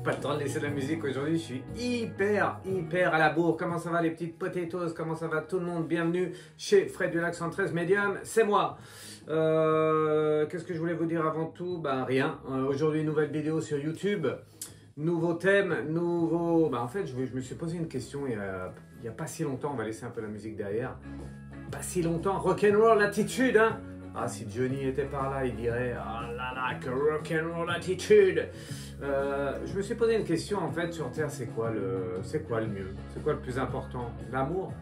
Pas le temps de laisser la musique aujourd'hui, je suis hyper à la bourre. Comment ça va les petites potatoes? Comment ça va tout le monde? Bienvenue chez Fred du Lac 113 Medium, c'est moi. Qu'est-ce que je voulais vous dire avant tout? Ben rien, aujourd'hui nouvelle vidéo sur YouTube, nouveau thème, nouveau... Ben, en fait je me suis posé une question il y a pas si longtemps, on va laisser un peu la musique derrière. Pas si longtemps, rock'n'roll attitude hein. Ah, si Johnny était par là, il dirait « Ah là là, que rock'n'roll attitude !» Je me suis posé une question, en fait, sur Terre, c'est quoi le mieux? C'est quoi le plus important? L'amour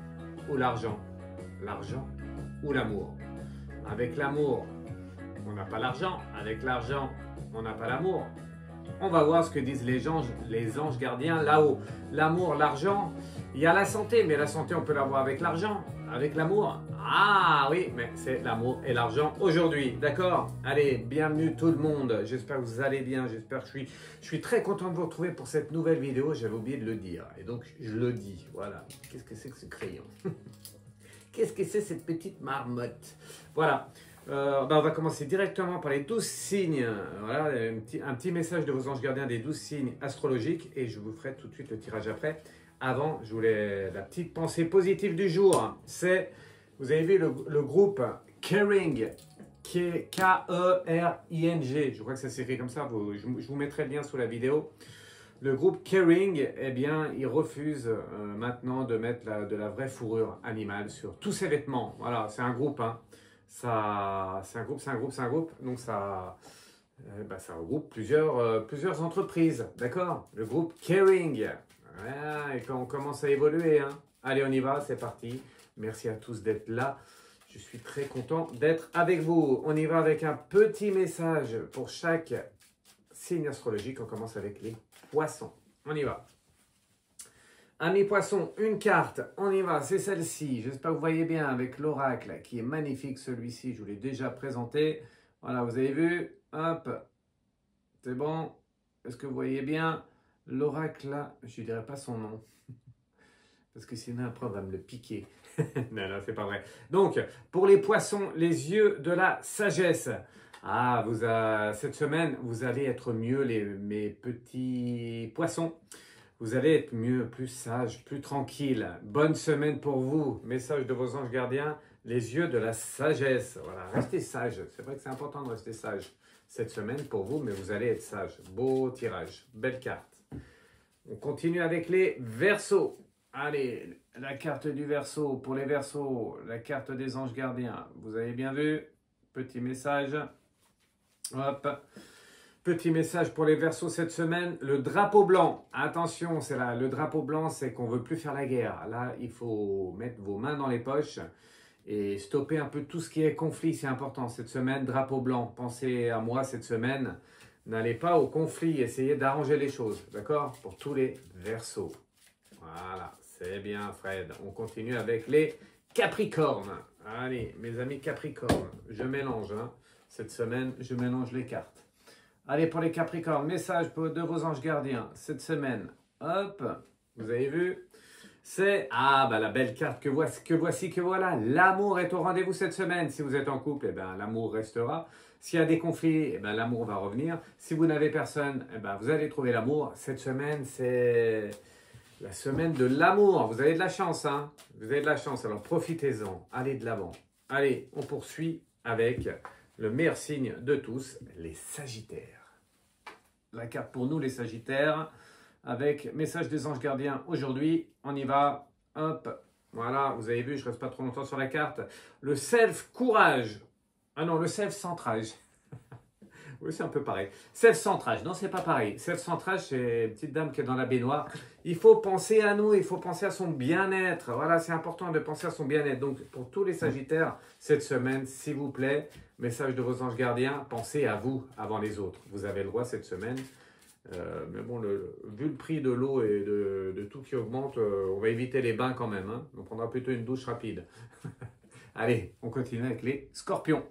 ou l'argent? L'argent ou l'amour? Avec l'amour, on n'a pas l'argent. Avec l'argent, on n'a pas l'amour. On va voir ce que disent les anges gardiens là-haut. L'amour, l'argent, il y a la santé, mais la santé, on peut l'avoir avec l'argent. Avec l'amour, ah oui, mais c'est l'amour et l'argent aujourd'hui, d'accord? Allez, bienvenue tout le monde, j'espère que vous allez bien, j'espère que je suis très content de vous retrouver pour cette nouvelle vidéo, j'avais oublié de le dire, et donc je le dis, voilà. Qu'est-ce que c'est que ce crayon? Qu'est-ce que c'est cette petite marmotte? Voilà, on va commencer directement par les 12 signes, voilà, un petit message de vos anges gardiens des 12 signes astrologiques, et je vous ferai tout de suite le tirage après. Avant, je voulais la petite pensée positive du jour. C'est, vous avez vu le groupe Kering, K-E-R-I-N-G. Je crois que ça s'écrit comme ça. Je vous mettrai le lien sous la vidéo. Le groupe Kering, eh bien, il refuse maintenant de mettre de la vraie fourrure animale sur tous ses vêtements. Voilà, c'est un groupe. Hein. C'est un groupe. Donc ça regroupe plusieurs entreprises. D'accord? Le groupe Kering. Ah, et quand on commence à évoluer, hein. Allez, on y va, c'est parti. Merci à tous d'être là. Je suis très content d'être avec vous. On y va avec un petit message pour chaque signe astrologique. On commence avec les poissons. On y va. Amis poissons, une carte. On y va, c'est celle-ci. J'espère que vous voyez bien avec l'oracle qui est magnifique. Celui-ci, je vous l'ai déjà présenté. Voilà, vous avez vu. Hop, c'est bon. Est-ce que vous voyez bien? L'oracle, là, je ne dirais pas son nom. Parce que sinon, après, on va me le piquer. Non, c'est pas vrai. Donc, pour les poissons, les yeux de la sagesse. Ah, cette semaine, vous allez être mieux, mes petits poissons. Vous allez être mieux, plus sage, plus tranquille. Bonne semaine pour vous. Message de vos anges gardiens, les yeux de la sagesse. Voilà, restez sage. C'est vrai que c'est important de rester sage cette semaine pour vous, mais vous allez être sage. Beau tirage, belle carte. On continue avec les Verseaux. Allez, la carte du Verseau. Pour les Verseaux, la carte des anges gardiens. Vous avez bien vu? Petit message. Hop. Petit message pour les Verseaux cette semaine. Le drapeau blanc. Attention, le drapeau blanc, c'est qu'on ne veut plus faire la guerre. Là, il faut mettre vos mains dans les poches et stopper un peu tout ce qui est conflit. C'est important cette semaine. Drapeau blanc. Pensez à moi cette semaine. N'allez pas au conflit, essayez d'arranger les choses, d'accord? Pour tous les Verseaux. Voilà, c'est bien Fred. On continue avec les Capricornes. Allez, mes amis Capricornes, je mélange. Hein. Cette semaine, je mélange les cartes. Allez, pour les Capricornes, message de vos anges gardiens. Cette semaine, Hop, vous avez vu? C'est, ah, bah, la belle carte que voilà. L'amour est au rendez-vous cette semaine. Si vous êtes en couple, eh ben, l'amour restera. S'il y a des conflits, eh ben, l'amour va revenir. Si vous n'avez personne, eh ben, vous allez trouver l'amour. Cette semaine, c'est la semaine de l'amour. Vous avez de la chance, hein? Vous avez de la chance. Alors, profitez-en. Allez de l'avant. Allez, on poursuit avec le meilleur signe de tous, les Sagittaires. La carte pour nous, les Sagittaires. Avec message des anges gardiens aujourd'hui. On y va. Hop. Voilà, vous avez vu, je ne reste pas trop longtemps sur la carte. Le self-courage. Ah non, le self-centrage. Oui, c'est un peu pareil. Self-centrage. Non, c'est pas pareil. Self-centrage, c'est une petite dame qui est dans la baignoire. Il faut penser à nous, il faut penser à son bien-être. Voilà, c'est important de penser à son bien-être. Donc, pour tous les Sagittaires, cette semaine, s'il vous plaît, message de vos anges gardiens, pensez à vous avant les autres. Vous avez le droit cette semaine. Mais bon, vu le prix de l'eau et de tout qui augmente, on va éviter les bains quand même. Hein. On prendra plutôt une douche rapide. Allez, on continue avec les Scorpions.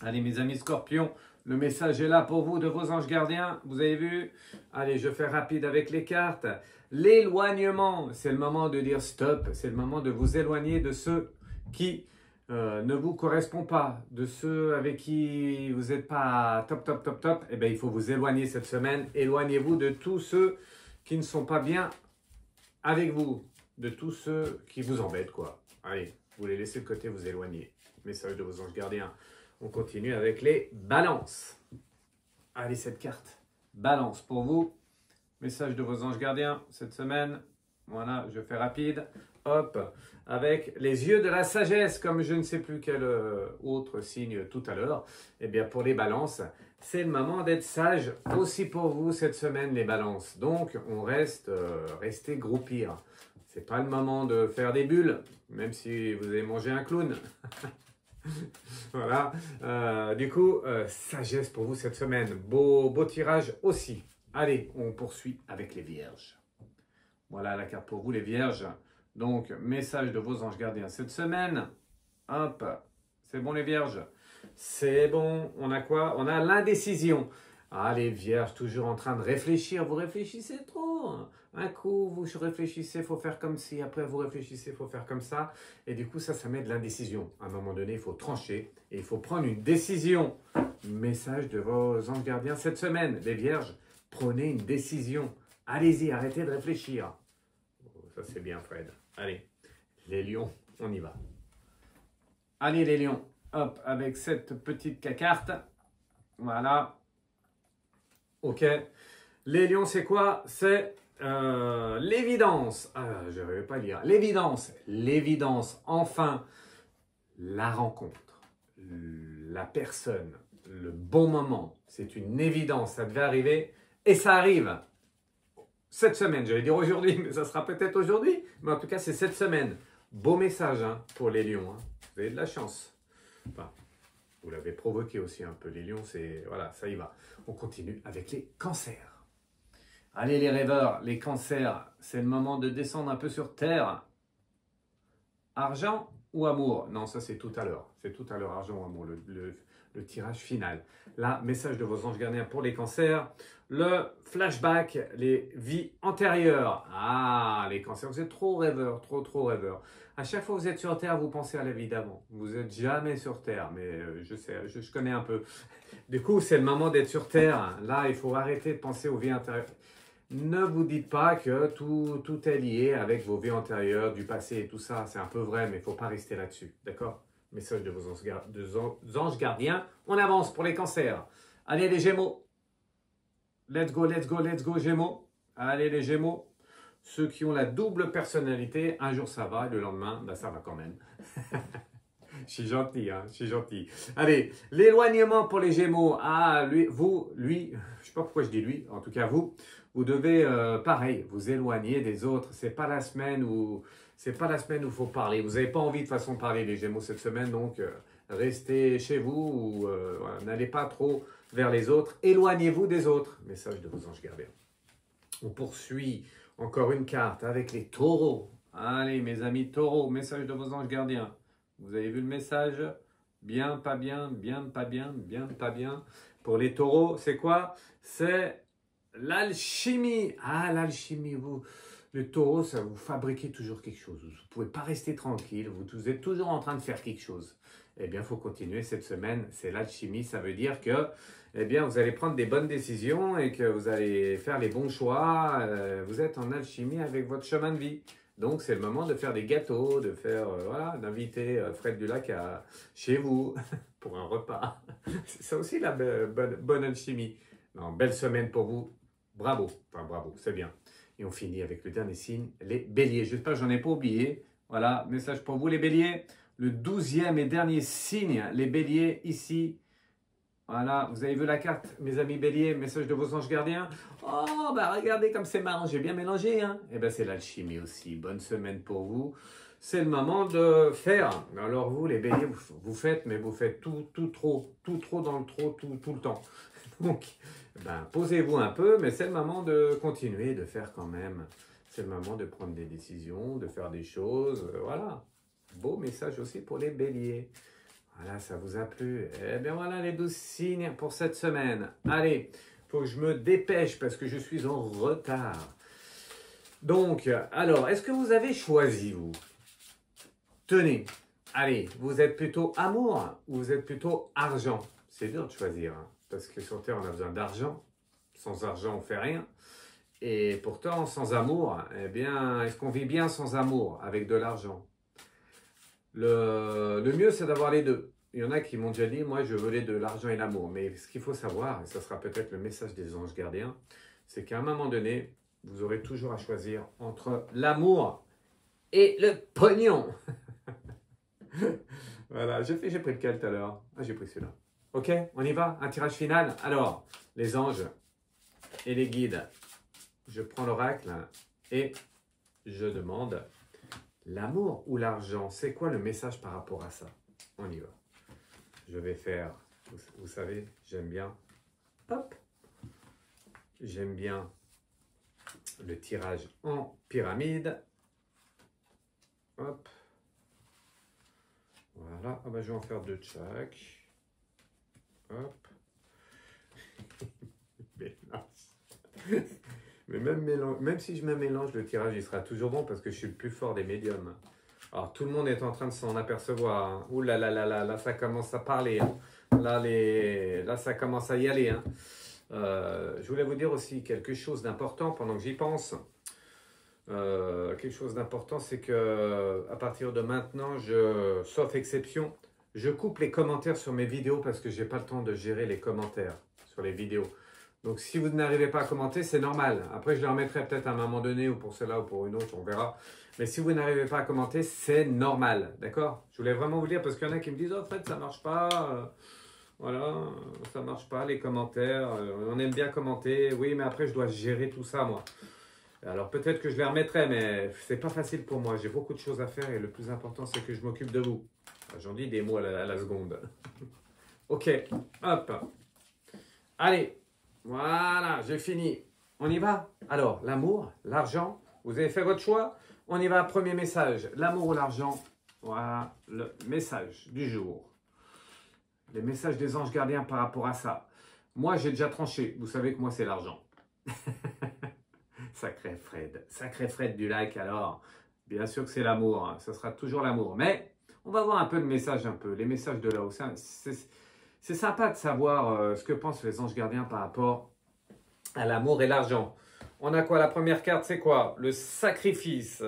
Allez, mes amis Scorpions, le message est là pour vous de vos anges gardiens. Vous avez vu? Allez, je fais rapide avec les cartes. L'éloignement, c'est le moment de dire stop. C'est le moment de vous éloigner de ceux qui ne vous correspond pas, de ceux avec qui vous n'êtes pas top, eh bien, il faut vous éloigner cette semaine. Éloignez-vous de tous ceux qui ne sont pas bien avec vous, de tous ceux qui vous embêtent, quoi. Allez, vous les laissez de côté, vous éloignez. Message de vos anges gardiens. On continue avec les balances. Allez, cette carte. Balance pour vous. Message de vos anges gardiens cette semaine. Voilà, je fais rapide. Hop, avec les yeux de la sagesse, comme je ne sais plus quel autre signe tout à l'heure. Eh bien, pour les balances, c'est le moment d'être sage aussi pour vous cette semaine, les balances. Donc, on reste, restez groupir. C'est pas le moment de faire des bulles, même si vous avez mangé un clown. Voilà, du coup, sagesse pour vous cette semaine. Beau tirage aussi. Allez, on poursuit avec les vierges. Voilà la carte pour vous, les vierges. Donc, message de vos anges gardiens cette semaine. Hop, c'est bon les vierges. C'est bon, on a quoi? On a l'indécision. Ah, les vierges, toujours en train de réfléchir. Vous réfléchissez trop. Un coup, vous réfléchissez, il faut faire comme ci. Après, vous réfléchissez, il faut faire comme ça. Et du coup, ça met de l'indécision. À un moment donné, il faut trancher et il faut prendre une décision. Message de vos anges gardiens cette semaine. Les vierges, prenez une décision. Allez-y, arrêtez de réfléchir. Ça, c'est bien, Fred. Allez, les lions, on y va. Allez, les lions. Hop, avec cette petite carte. Voilà. Ok. Les lions, c'est quoi? C'est l'évidence. Ah, je n'arrivais pas à lire. L'évidence. L'évidence. Enfin, la rencontre. La personne. Le bon moment. C'est une évidence. Ça devait arriver. Et ça arrive. Cette semaine, j'allais dire aujourd'hui, mais ça sera peut-être aujourd'hui. Mais en tout cas, c'est cette semaine. Beau message hein, pour les lions. Hein. Vous avez de la chance. Enfin, vous l'avez provoqué aussi un peu. Les lions, c'est... Voilà, ça y va. On continue avec les cancers. Allez, les rêveurs, les cancers, c'est le moment de descendre un peu sur Terre. Argent ou amour? Non, ça, c'est tout à l'heure. C'est tout à l'heure, argent ou amour, le tirage final. Là, message de vos anges gardiens pour les cancers. Le flashback, les vies antérieures. Ah, les cancers, vous êtes trop rêveurs, trop rêveurs. À chaque fois que vous êtes sur Terre, vous pensez à la vie d'avant. Vous n'êtes jamais sur Terre, mais je sais, je connais un peu. Du coup, c'est le moment d'être sur Terre. Là, il faut arrêter de penser aux vies antérieures. Ne vous dites pas que tout est lié avec vos vies antérieures, du passé et tout ça. C'est un peu vrai, mais il ne faut pas rester là-dessus. D'accord? Message de vos anges gardiens. On avance pour les cancers. Allez, les gémeaux. Let's go, gémeaux. Allez, les gémeaux. Ceux qui ont la double personnalité, un jour ça va, et le lendemain, ben, ça va quand même. Je suis gentil, hein, je suis gentil. Allez, l'éloignement pour les gémeaux. Ah, lui, je ne sais pas pourquoi je dis lui, en tout cas vous devez, pareil, vous éloigner des autres. C'est pas la semaine où il faut parler. Vous n'avez pas envie de façon de parler les gémeaux cette semaine, donc restez chez vous ou voilà, n'allez pas trop vers les autres. Éloignez-vous des autres. Message de vos anges gardiens. On poursuit encore une carte avec les taureaux. Allez, mes amis taureaux, message de vos anges gardiens. Vous avez vu le message? Bien, pas bien, bien, pas bien, bien, pas bien. Pour les taureaux, c'est quoi? C'est l'alchimie. Ah, l'alchimie, vous, le taureau, ça, vous fabriquez toujours quelque chose. Vous ne pouvez pas rester tranquille. Vous êtes toujours en train de faire quelque chose. Eh bien, il faut continuer cette semaine. C'est l'alchimie. Ça veut dire que, eh bien, vous allez prendre des bonnes décisions et que vous allez faire les bons choix. Vous êtes en alchimie avec votre chemin de vie. Donc, c'est le moment de faire des gâteaux, de faire, voilà, d'inviter Fred Dulac chez vous pour un repas. C'est ça aussi la bonne alchimie. Non, belle semaine pour vous. Bravo. Enfin, bravo, c'est bien. Et on finit avec le dernier signe, les béliers. J'espère que je n'en ai pas oublié. Voilà, message pour vous les béliers. Le 12e et dernier signe, les béliers ici. Voilà, vous avez vu la carte, mes amis béliers, message de vos anges gardiens. Oh, bah regardez comme c'est marrant, j'ai bien mélangé. Hein. Eh bien, c'est l'alchimie aussi. Bonne semaine pour vous. C'est le moment de faire. Alors vous, les béliers, vous faites, mais vous faites tout trop dans le trop, tout le temps. Donc, ben, posez-vous un peu, mais c'est le moment de continuer, de faire quand même. C'est le moment de prendre des décisions, de faire des choses. Voilà. Beau message aussi pour les béliers. Voilà, ça vous a plu. Eh bien voilà les 12 signes pour cette semaine. Allez, il faut que je me dépêche parce que je suis en retard. Donc, alors, est-ce que vous avez choisi, vous? Tenez, allez, vous êtes plutôt amour ou vous êtes plutôt argent? C'est dur de choisir, hein, parce que sur Terre, on a besoin d'argent. Sans argent, on ne fait rien. Et pourtant, sans amour, eh bien, est-ce qu'on vit bien sans amour, avec de l'argent? Le mieux, c'est d'avoir les deux. Il y en a qui m'ont déjà dit, moi, je veux les deux, l'argent et l'amour. Mais ce qu'il faut savoir, et ce sera peut-être le message des anges gardiens, c'est qu'à un moment donné, vous aurez toujours à choisir entre l'amour et le pognon. Voilà, j'ai pris lequel tout à l'heure? Ah, j'ai pris celui-là. Ok, on y va, un tirage final. Alors, les anges et les guides, je prends l'oracle et je demande l'amour ou l'argent. C'est quoi le message par rapport à ça? On y va. Je vais faire, vous savez, j'aime bien, hop, j'aime bien le tirage en pyramide. Hop. Voilà, ah ben, je vais en faire deux de chaque. Hop. Mais même si je me mélange, le tirage il sera toujours bon parce que je suis le plus fort des médiums. Alors tout le monde est en train de s'en apercevoir. Hein. Ouh là là là là, là ça commence à parler. Hein. Là ça commence à y aller. Hein. Je voulais vous dire aussi quelque chose d'important pendant que j'y pense. Quelque chose d'important, c'est que à partir de maintenant, sauf exception, je coupe les commentaires sur mes vidéos parce que j'ai pas le temps de gérer les commentaires sur les vidéos. Donc si vous n'arrivez pas à commenter, c'est normal. Après, je les remettrai peut-être à un moment donné ou pour celle-là ou pour une autre, on verra. Mais si vous n'arrivez pas à commenter, c'est normal. D'accord? Je voulais vraiment vous dire parce qu'il y en a qui me disent « Oh Fred, ça marche pas. Voilà, ça marche pas les commentaires. On aime bien commenter. Oui, mais après, je dois gérer tout ça, moi. » Alors peut-être que je les remettrai, mais c'est pas facile pour moi. J'ai beaucoup de choses à faire et le plus important, c'est que je m'occupe de vous. J'en dis des mots à la seconde. Ok, hop. Allez, voilà, j'ai fini. On y va? Alors, l'amour, l'argent, vous avez fait votre choix? On y va, premier message. L'amour ou l'argent? Voilà le message du jour. Les messages des anges gardiens par rapport à ça. Moi, j'ai déjà tranché. Vous savez que moi, c'est l'argent. Sacré Fred Dulac alors. Bien sûr que c'est l'amour, hein. Ce sera toujours l'amour. Mais on va voir un peu le message, les messages de là-haut. C'est sympa de savoir ce que pensent les anges gardiens par rapport à l'amour et l'argent. On a quoi? La première carte, c'est quoi? Le sacrifice.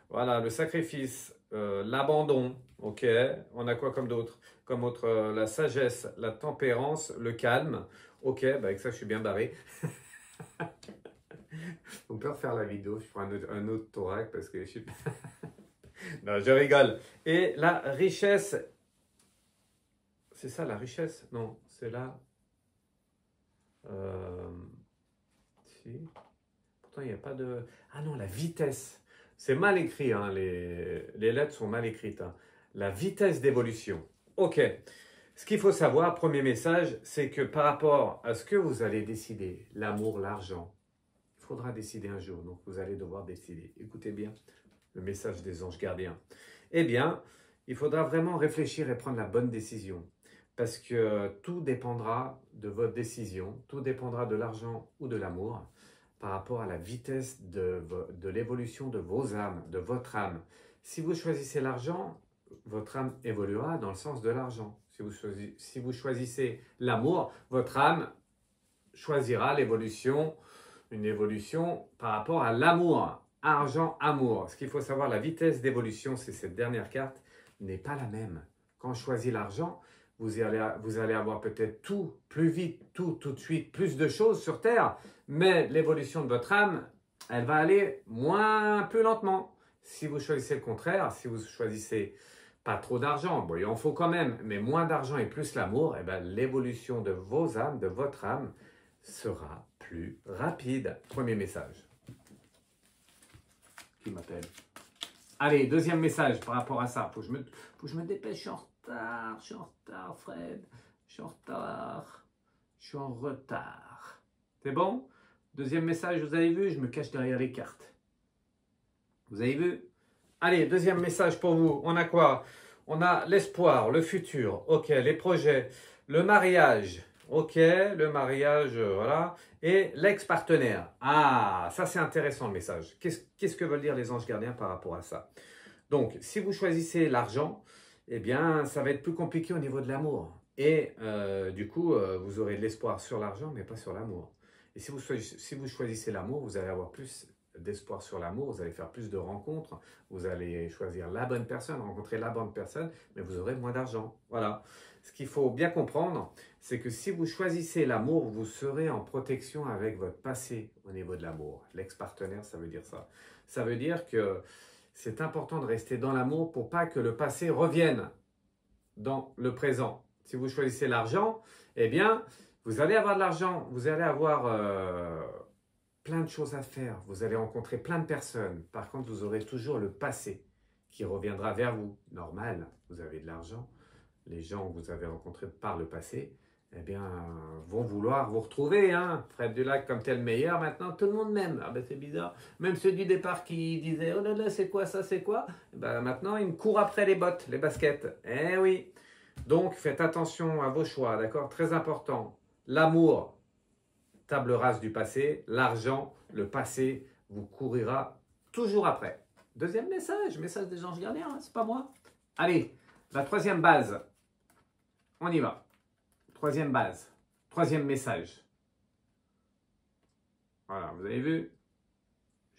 Voilà, le sacrifice, l'abandon. Ok. On a quoi comme d'autres? Comme autre, la sagesse, la tempérance, le calme. Ok, bah avec ça, je suis bien barré. On peut refaire la vidéo, je prends un autre thorax parce que je suis... Non, je rigole. Et la richesse, c'est ça la richesse? Non, c'est là. Si. Pourtant, il n'y a pas de... Ah non, la vitesse. C'est mal écrit, hein, les lettres sont mal écrites. Hein. La vitesse d'évolution. Ok. Ce qu'il faut savoir, premier message, c'est que par rapport à ce que vous allez décider, l'amour, l'argent, il faudra décider un jour. Donc, vous allez devoir décider. Écoutez bien le message des anges gardiens. Eh bien, il faudra vraiment réfléchir et prendre la bonne décision. parce que tout dépendra de votre décision, tout dépendra de l'argent ou de l'amour par rapport à la vitesse de l'évolution de vos âmes, de votre âme. Si vous choisissez l'argent, votre âme évoluera dans le sens de l'argent. Si vous choisissez l'amour, votre âme choisira l'évolution, une évolution par rapport à l'amour. Argent, amour. Ce qu'il faut savoir, la vitesse d'évolution, c'est cette dernière carte, n'est pas la même. Quand je choisis l'argent, vous allez avoir peut-être tout plus vite, tout de suite, plus de choses sur Terre, mais l'évolution de votre âme, elle va aller plus lentement. Si vous choisissez le contraire, si vous choisissez pas trop d'argent, bon, il en faut quand même, mais moins d'argent et plus l'amour, eh ben, l'évolution de vos âmes, de votre âme, sera plus rapide. Premier message. Qui m'appelle? Allez, deuxième message par rapport à ça. Faut que je me dépêche, je suis en retard, Fred. Je suis en retard. Je suis en retard. C'est bon? Deuxième message, vous avez vu? Je me cache derrière les cartes. Vous avez vu? Allez, deuxième message pour vous. On a quoi? On a l'espoir, le futur, ok, les projets, le mariage, ok, le mariage, voilà, et l'ex-partenaire. Ah, ça c'est intéressant le message. Qu'est-ce que veulent dire les anges gardiens par rapport à ça? Donc, si vous choisissez l'argent, eh bien, ça va être plus compliqué au niveau de l'amour. Et du coup, vous aurez de l'espoir sur l'argent, mais pas sur l'amour. Et si vous choisissez l'amour, vous allez avoir plus d'espoir sur l'amour, vous allez faire plus de rencontres, vous allez choisir la bonne personne, rencontrer la bonne personne, mais vous aurez moins d'argent. Voilà. Ce qu'il faut bien comprendre, c'est que si vous choisissez l'amour, vous serez en protection avec votre passé au niveau de l'amour. L'ex-partenaire, ça veut dire ça. Ça veut dire que c'est important de rester dans l'amour pour pas que le passé revienne dans le présent. Si vous choisissez l'argent, eh bien, vous allez avoir de l'argent, vous allez avoir plein de choses à faire, vous allez rencontrer plein de personnes. Par contre, vous aurez toujours le passé qui reviendra vers vous. Normal, vous avez de l'argent. Les gens que vous avez rencontrés par le passé, eh bien, vont vouloir vous retrouver. Hein. Fred Dulac, comme tel meilleur, maintenant, tout le monde m'aime. Ah ben, c'est bizarre. Même ceux du départ qui disaient « Oh là là, c'est quoi ça, c'est quoi ?» Ben, maintenant, ils me courent après les bottes, les baskets. Eh oui. Donc, faites attention à vos choix, d'accord? Très important. L'amour, table rase du passé. L'argent, le passé, vous courira toujours après. Deuxième message des anges gardiens, hein, c'est pas moi. Allez, la troisième base. On y va. Troisième base. Troisième message. Voilà, vous avez vu?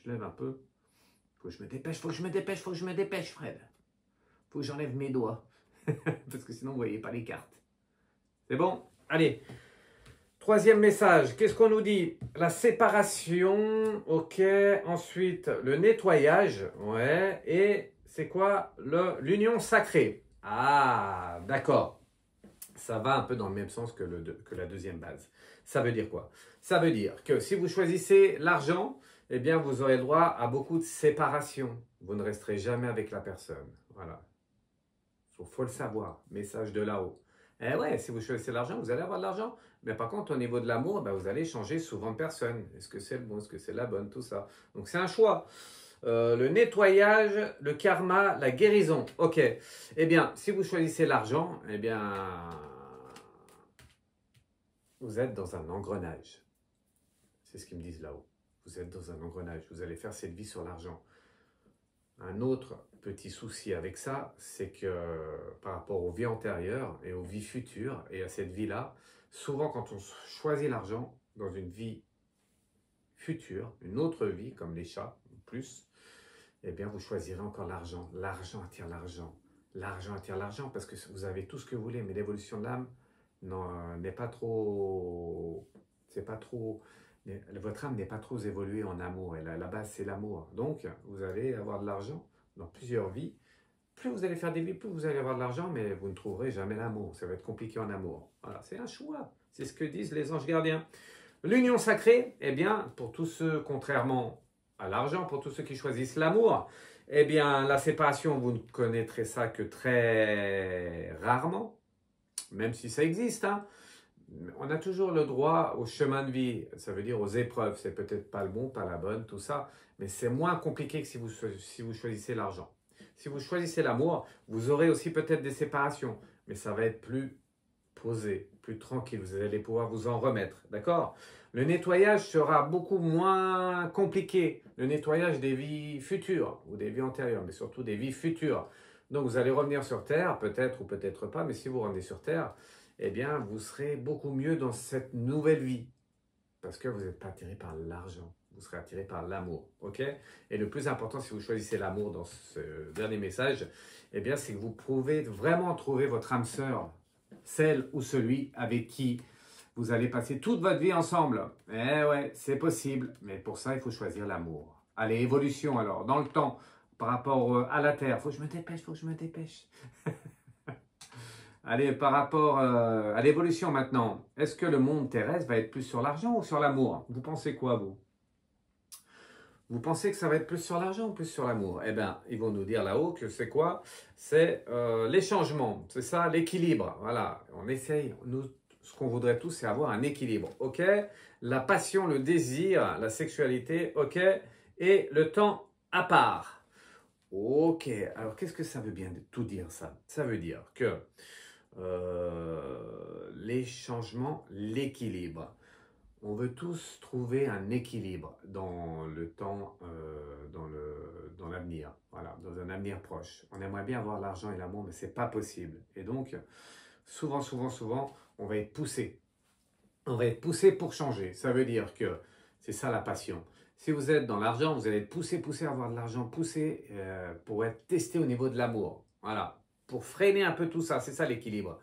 Je lève un peu. Faut que je me dépêche, Fred. Faut que j'enlève mes doigts. Parce que sinon, vous ne voyez pas les cartes. C'est bon? Allez. Troisième message. Qu'est-ce qu'on nous dit? La séparation. Ok. Ensuite, le nettoyage. Ouais. Et c'est quoi? L'union sacrée. Ah, d'accord. Ça va un peu dans le même sens que la deuxième base. Ça veut dire quoi? Ça veut dire que si vous choisissez l'argent, eh bien, vous aurez le droit à beaucoup de séparation. Vous ne resterez jamais avec la personne. Voilà. Faut le savoir. Message de là-haut. Eh ouais, si vous choisissez l'argent, vous allez avoir de l'argent. Mais par contre, au niveau de l'amour, ben, vous allez changer souvent de personne. Est-ce que c'est le bon? Est-ce que c'est la bonne? Tout ça. Donc, c'est un choix. Le nettoyage, le karma, la guérison. Ok. Eh bien, si vous choisissez l'argent, eh bien, vous êtes dans un engrenage. C'est ce qu'ils me disent là-haut. Vous êtes dans un engrenage. Vous allez faire cette vie sur l'argent. Un autre petit souci avec ça, c'est que par rapport aux vies antérieures et aux vies futures et à cette vie-là, souvent quand on choisit l'argent dans une vie future, une autre vie comme les chats, plus, eh bien vous choisirez encore l'argent. L'argent attire l'argent. L'argent attire l'argent parce que vous avez tout ce que vous voulez, mais l'évolution de l'âme n'est pas trop... C'est pas trop... Votre âme n'est pas trop évoluée en amour. Et la base, c'est l'amour. Donc, vous allez avoir de l'argent dans plusieurs vies. Plus vous allez faire des vies, plus vous allez avoir de l'argent, mais vous ne trouverez jamais l'amour. Ça va être compliqué en amour. Voilà, c'est un choix. C'est ce que disent les anges gardiens. L'union sacrée, eh bien, pour tous ceux, contrairement à l'argent, pour tous ceux qui choisissent l'amour, eh bien, la séparation, vous ne connaîtrez ça que très rarement, même si ça existe, hein. On a toujours le droit au chemin de vie, ça veut dire aux épreuves. C'est peut-être pas le bon, pas la bonne, tout ça, mais c'est moins compliqué que si vous choisissez l'argent. Si vous choisissez l'amour, vous aurez aussi peut-être des séparations, mais ça va être plus posé, plus tranquille. Vous allez pouvoir vous en remettre, d'accord? Le nettoyage sera beaucoup moins compliqué. Le nettoyage des vies futures ou des vies antérieures, mais surtout des vies futures. Donc vous allez revenir sur Terre, peut-être ou peut-être pas, mais si vous revenez sur Terre, eh bien vous serez beaucoup mieux dans cette nouvelle vie. Parce que vous n'êtes pas attiré par l'argent, vous serez attiré par l'amour, ok? Et le plus important, si vous choisissez l'amour dans ce dernier message, eh bien c'est que vous pouvez vraiment trouver votre âme sœur, celle ou celui avec qui vous allez passer toute votre vie ensemble. Eh ouais, c'est possible, mais pour ça, il faut choisir l'amour. Allez, évolution alors, dans le temps, par rapport à la Terre. Faut que je me dépêche, faut que je me dépêche. Allez, par rapport à l'évolution maintenant, est-ce que le monde terrestre va être plus sur l'argent ou sur l'amour? Vous pensez quoi, vous? Vous pensez que ça va être plus sur l'argent ou plus sur l'amour? Eh bien, ils vont nous dire là-haut que c'est quoi? C'est les changements, c'est ça, l'équilibre. Voilà, on essaye, nous, ce qu'on voudrait tous, c'est avoir un équilibre, ok? La passion, le désir, la sexualité, ok? Et le temps à part. Ok, alors qu'est-ce que ça veut bien tout dire ça? Ça veut dire que les changements, l'équilibre. On veut tous trouver un équilibre dans le temps, dans l'avenir, voilà, dans un avenir proche. On aimerait bien avoir l'argent et l'amour, mais ce n'est pas possible. Et donc, souvent, on va être poussé. On va être poussé pour changer. Ça veut dire que c'est ça la passion. Si vous êtes dans l'argent, vous allez être poussé à avoir de l'argent, poussé pour être testé au niveau de l'amour. Voilà, pour freiner un peu tout ça, c'est ça l'équilibre.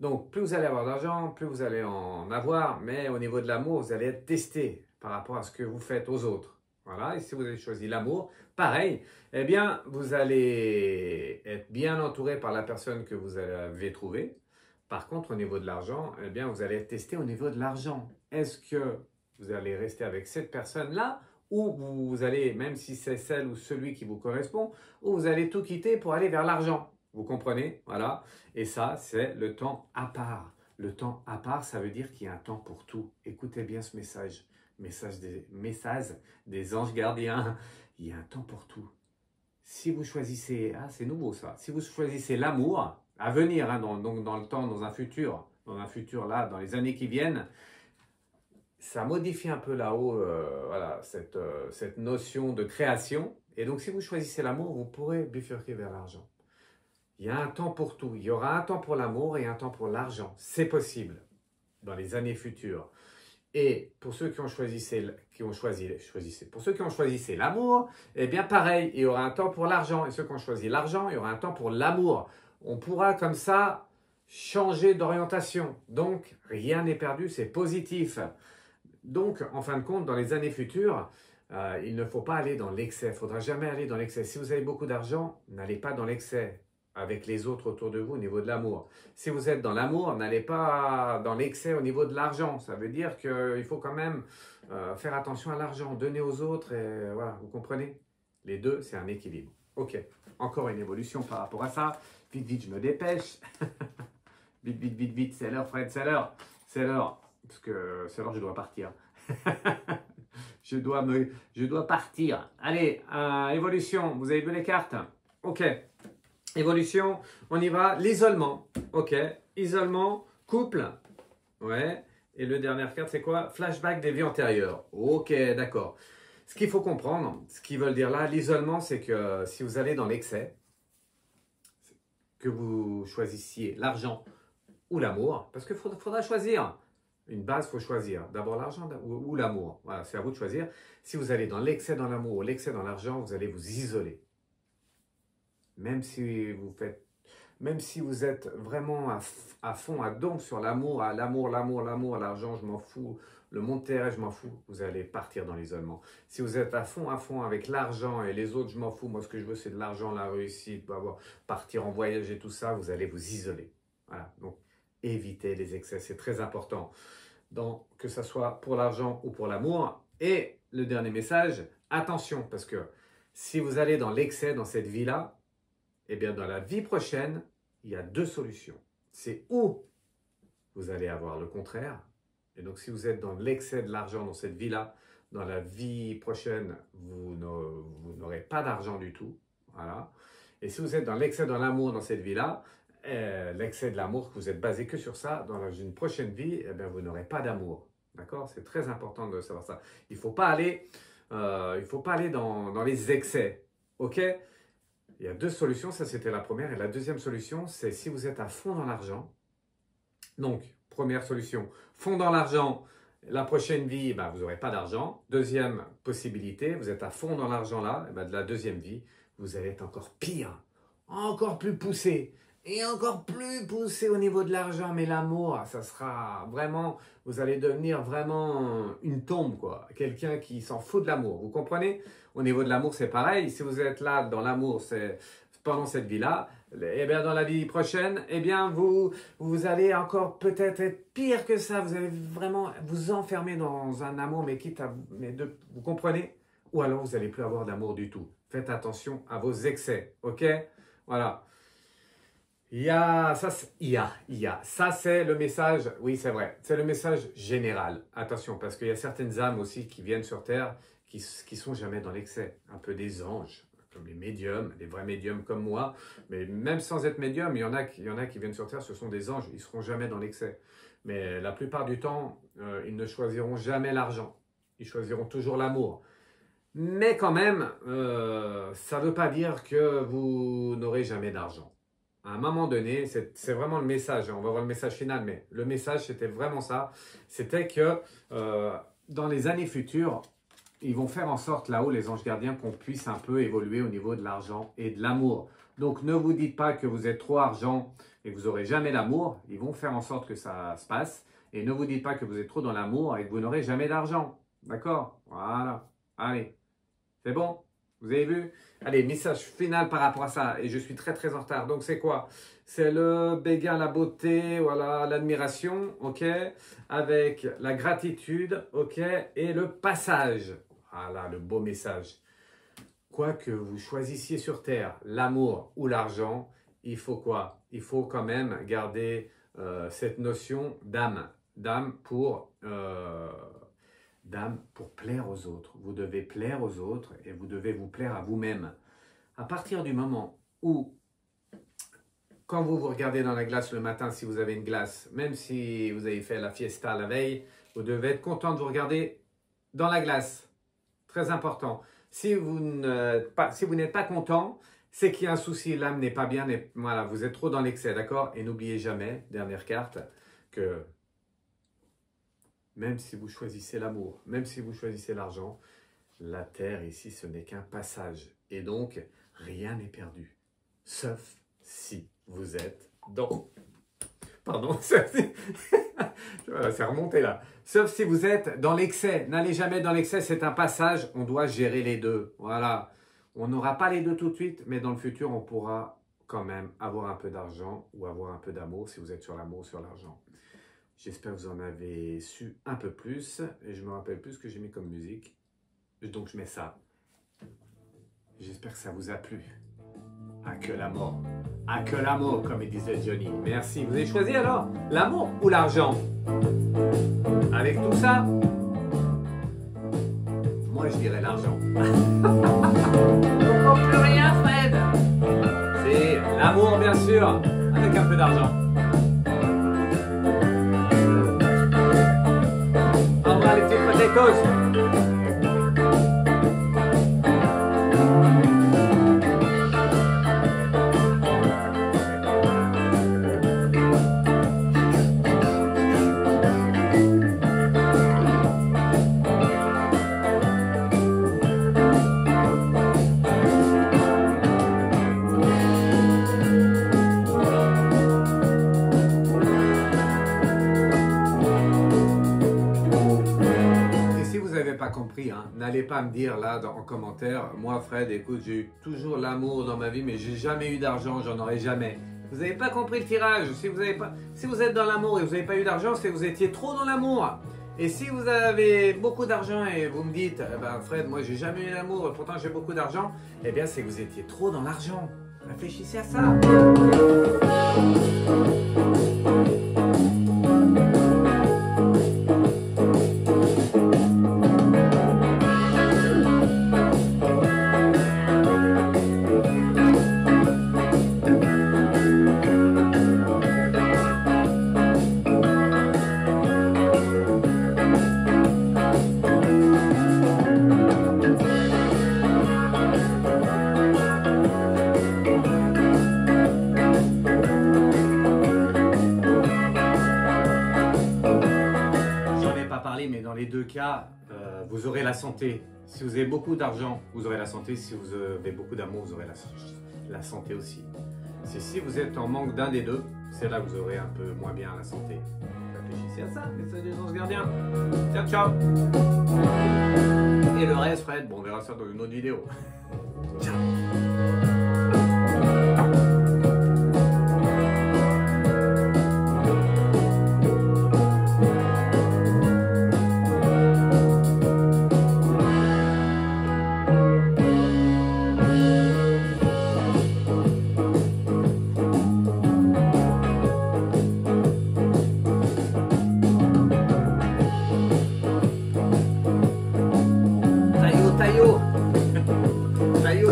Donc, plus vous allez avoir d'argent, plus vous allez en avoir, mais au niveau de l'amour, vous allez être testé par rapport à ce que vous faites aux autres. Voilà, et si vous avez choisi l'amour, pareil, eh bien, vous allez être bien entouré par la personne que vous avez trouvée. Par contre, au niveau de l'argent, eh bien, vous allez être testé au niveau de l'argent. Est-ce que vous allez rester avec cette personne-là ou vous allez, même si c'est celle ou celui qui vous correspond, ou vous allez tout quitter pour aller vers l'argent? Vous comprenez? Voilà. Et ça, c'est le temps à part. Le temps à part, ça veut dire qu'il y a un temps pour tout. Écoutez bien ce message. Message des anges gardiens. Il y a un temps pour tout. Si vous choisissez, ah c'est nouveau ça, si vous choisissez l'amour à venir, hein, donc dans le temps, dans un futur là, dans les années qui viennent, ça modifie un peu là-haut voilà, cette notion de création. Et donc si vous choisissez l'amour, vous pourrez bifurquer vers l'argent. Il y a un temps pour tout. Il y aura un temps pour l'amour et un temps pour l'argent. C'est possible dans les années futures. Et pour ceux qui ont choisi l'amour, eh bien pareil, il y aura un temps pour l'argent. Et ceux qui ont choisi l'argent, il y aura un temps pour l'amour. On pourra comme ça changer d'orientation. Donc rien n'est perdu, c'est positif. Donc en fin de compte, dans les années futures, il ne faut pas aller dans l'excès. Il ne faudra jamais aller dans l'excès. Si vous avez beaucoup d'argent, n'allez pas dans l'excès avec les autres autour de vous au niveau de l'amour. Si vous êtes dans l'amour, n'allez pas dans l'excès au niveau de l'argent. Ça veut dire qu'il faut quand même faire attention à l'argent, donner aux autres, et voilà, vous comprenez? Les deux, c'est un équilibre. Ok, encore une évolution par rapport à ça. Vite, je me dépêche. Vite, c'est l'heure Fred, c'est l'heure. C'est l'heure, parce que c'est l'heure, je dois partir. je dois partir. Allez, évolution, vous avez vu les cartes? Ok. Évolution, on y va. L'isolement, ok. Isolement, couple, ouais. Et le dernière carte, c'est quoi? Flashback des vies antérieures. Ok, d'accord. Ce qu'il faut comprendre, ce qu'ils veulent dire là, l'isolement, c'est que si vous allez dans l'excès, que vous choisissiez l'argent ou l'amour, parce qu'il faudra choisir. Une base, il faut choisir. D'abord l'argent ou l'amour. Voilà, c'est à vous de choisir. Si vous allez dans l'excès dans l'amour ou l'excès dans l'argent, vous allez vous isoler. Même si vous êtes vraiment à fond, à donf sur l'amour, l'argent, je m'en fous, le monde terrestre, je m'en fous, vous allez partir dans l'isolement. Si vous êtes à fond avec l'argent et les autres, je m'en fous, moi ce que je veux c'est de l'argent, la réussite, partir en voyage et tout ça, vous allez vous isoler. Voilà, donc évitez les excès, c'est très important, que ce soit pour l'argent ou pour l'amour. Et le dernier message, attention, parce que si vous allez dans l'excès dans cette vie-là, eh bien, dans la vie prochaine, il y a deux solutions. C'est où vous allez avoir le contraire. Et donc, si vous êtes dans l'excès de l'argent dans cette vie-là, dans la vie prochaine, vous n'aurez pas d'argent du tout. Voilà. Et si vous êtes dans l'excès dans l'amour dans cette vie-là, l'excès de l'amour, que vous êtes basé que sur ça, dans une prochaine vie, eh bien, vous n'aurez pas d'amour. D'accord? C'est très important de savoir ça. Il ne faut pas aller, dans les excès. OK? Il y a deux solutions. Ça, c'était la première. Et la deuxième solution, c'est si vous êtes à fond dans l'argent. Donc, première solution, fond dans l'argent. La prochaine vie, ben, vous n'aurez pas d'argent. Deuxième possibilité, vous êtes à fond dans l'argent là. Ben, de la deuxième vie, vous allez être encore pire, encore plus poussé. Et encore plus poussé au niveau de l'argent, mais l'amour, ça sera vraiment, vous allez devenir vraiment une tombe, quoi. Quelqu'un qui s'en fout de l'amour, vous comprenez? Au niveau de l'amour, c'est pareil. Si vous êtes là dans l'amour, c'est pendant cette vie-là, eh bien dans la vie prochaine, eh bien vous allez encore peut-être être pire que ça. Vous allez vraiment vous enfermer dans un amour, mais quitte à, vous comprenez? Ou alors vous n'allez plus avoir d'amour du tout. Faites attention à vos excès, ok? Voilà. Ça c'est le message, oui c'est vrai, c'est le message général. Attention, parce qu'il y a certaines âmes aussi qui viennent sur Terre qui sont jamais dans l'excès. Un peu des anges, comme les médiums, des vrais médiums comme moi. Mais même sans être médium, il y en a qui viennent sur Terre, ce sont des anges, ils ne seront jamais dans l'excès. Mais la plupart du temps, ils ne choisiront jamais l'argent. Ils choisiront toujours l'amour. Mais quand même, ça ne veut pas dire que vous n'aurez jamais d'argent. À un moment donné, c'est vraiment le message, on va voir le message final, mais le message c'était vraiment ça, c'était que dans les années futures, ils vont faire en sorte là-haut, les anges gardiens, qu'on puisse un peu évoluer au niveau de l'argent et de l'amour. Donc ne vous dites pas que vous êtes trop argent et que vous n'aurez jamais l'amour, ils vont faire en sorte que ça se passe, et ne vous dites pas que vous êtes trop dans l'amour et que vous n'aurez jamais d'argent, d'accord? Voilà, allez, c'est bon? Vous avez vu? Allez, message final par rapport à ça. Et je suis très très en retard. Donc c'est quoi? C'est le béguin, la beauté, voilà, l'admiration, ok? Avec la gratitude, ok? Et le passage. Voilà, le beau message. Quoi que vous choisissiez sur Terre, l'amour ou l'argent, il faut quoi? Il faut quand même garder cette notion d'âme. D'âme pour plaire aux autres. Vous devez plaire aux autres et vous devez vous plaire à vous-même. À partir du moment où, quand vous vous regardez dans la glace le matin, si vous avez une glace, même si vous avez fait la fiesta la veille, vous devez être content de vous regarder dans la glace. Très important. Si vous n'êtes pas content, c'est qu'il y a un souci, l'âme n'est pas bien, voilà, vous êtes trop dans l'excès, d'accord? Et n'oubliez jamais, dernière carte, que même si vous choisissez l'amour, même si vous choisissez l'argent, la terre ici, ce n'est qu'un passage. Et donc, rien n'est perdu. Sauf si vous êtes dans... Pardon, c'est remonté là. Sauf si vous êtes dans l'excès. N'allez jamais dans l'excès, c'est un passage. On doit gérer les deux. Voilà. On n'aura pas les deux tout de suite, mais dans le futur, on pourra quand même avoir un peu d'argent ou avoir un peu d'amour si vous êtes sur l'amour ou sur l'argent. J'espère que vous en avez su un peu plus. Et je me rappelle plus ce que j'ai mis comme musique. Donc je mets ça. J'espère que ça vous a plu. À que l'amour. À que l'amour, comme il disait Johnny. Merci. Vous avez choisi alors l'amour ou l'argent? Avec tout ça, moi je dirais l'argent. Je comprends plus rien, Fred. C'est l'amour, bien sûr, avec un peu d'argent. Au revoir les petites potatoes. Compris, hein. N'allez pas me dire là en commentaire, moi Fred, écoute, j'ai eu toujours l'amour dans ma vie, mais j'ai jamais eu d'argent, j'en aurai jamais. Vous n'avez pas compris le tirage. Si vous êtes dans l'amour et vous n'avez pas eu d'argent, c'est que vous étiez trop dans l'amour. Et si vous avez beaucoup d'argent et vous me dites, eh ben Fred, moi j'ai jamais eu l'amour, pourtant j'ai beaucoup d'argent, eh bien c'est que vous étiez trop dans l'argent. Réfléchissez à ça. les deux cas, vous aurez la santé. Si vous avez beaucoup d'argent, vous aurez la santé. Si vous avez beaucoup d'amour, vous aurez la santé aussi. C'est si vous êtes en manque d'un des deux, c'est là que vous aurez un peu moins bien la santé. Réfléchissez à ça, message des anges gardiens. Ciao, ciao. Et le reste, Fred, bon, on verra ça dans une autre vidéo. Ciao.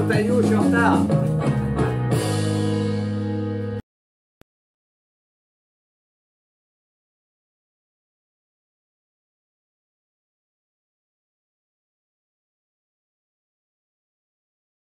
Taillot, je suis en retard.